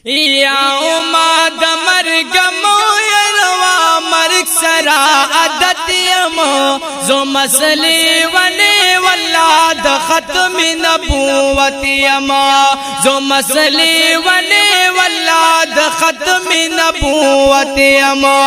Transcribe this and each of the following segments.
یا ما د مرګ مو یلوا مرګ سرا عادت یمو زو مسلی ونی والله د ختم نبوت یما زو مسلی ونی والله د ختم نبوت یما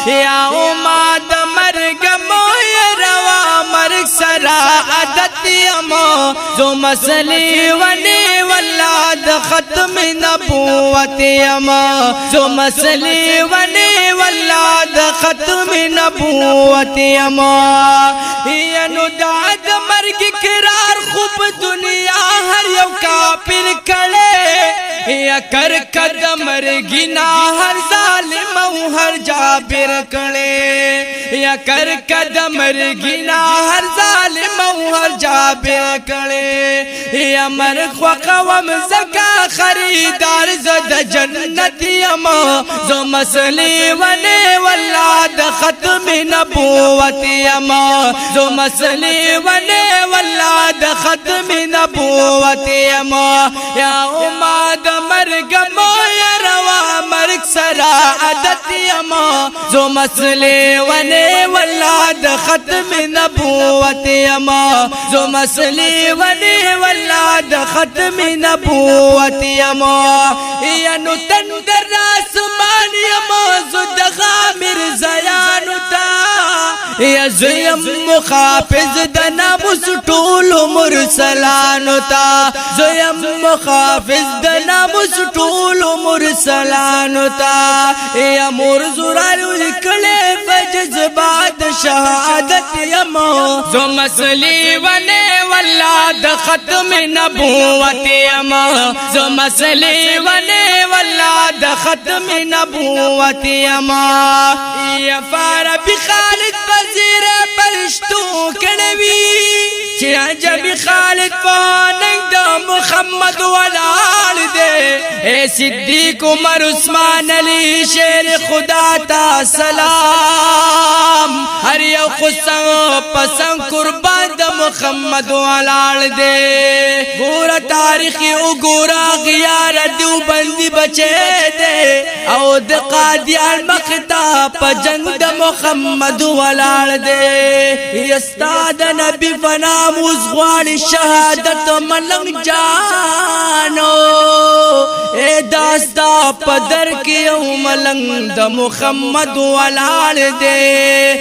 یا ما د مرګ مو یلوا مرګ سرا عادت یمو زو مسلی ونی والله د ختم نبوت یما زو مسلی ونی والله د ختم نبوت یما ینو داد مرګ قرار خوب دنیا هر یو کافر کړي یا کر قدم مرګینا هر ظالم او هر جابر کړي یا کر قدم مرګینا هر ظالم او هر جابر کړي یا مرغ وقوم زکا خریدار زد جنت یما زو مسلی ونی والله د ختم نبوت یما زو مسلی ونی والله د ختم نبوت یما یا ما د مرګ مو روا مرګ سرا عادت یما زو مسلی ونی والله د ختم نبوت یما زو مسلی ونی والله د ختم نبوت یما ینو تندر آسمان یما زو د غامر زیانو تا یا زیم مخافظ د ناموس ټول مرسلانو تا زیم مخافظ د ناموس ټول مرسلانو تا یا مور زورالو کله فجزبات شهادت یما زو مسلی ونه والله د ختم نبوت یما زو مسلی ونه والله د ختم نبوت یما یا فارب خالد وزیر پرشتو کړوي چې عجب خالد پانګ د محمد ولال دے اے صدیق عمر عثمان علی شیر خدا تا سلام ہر یو خصن پسند قربان د محمد ولال دے گورا تاریخی او گورا غیار دیو بندی بچے دے او د قادیان مختا پا جنگ د محمد ولال دے استاد نبی فناموز غوال شہادت ملنگ جانو اے داستا پدر کیو ملنگ د محمد ولال دے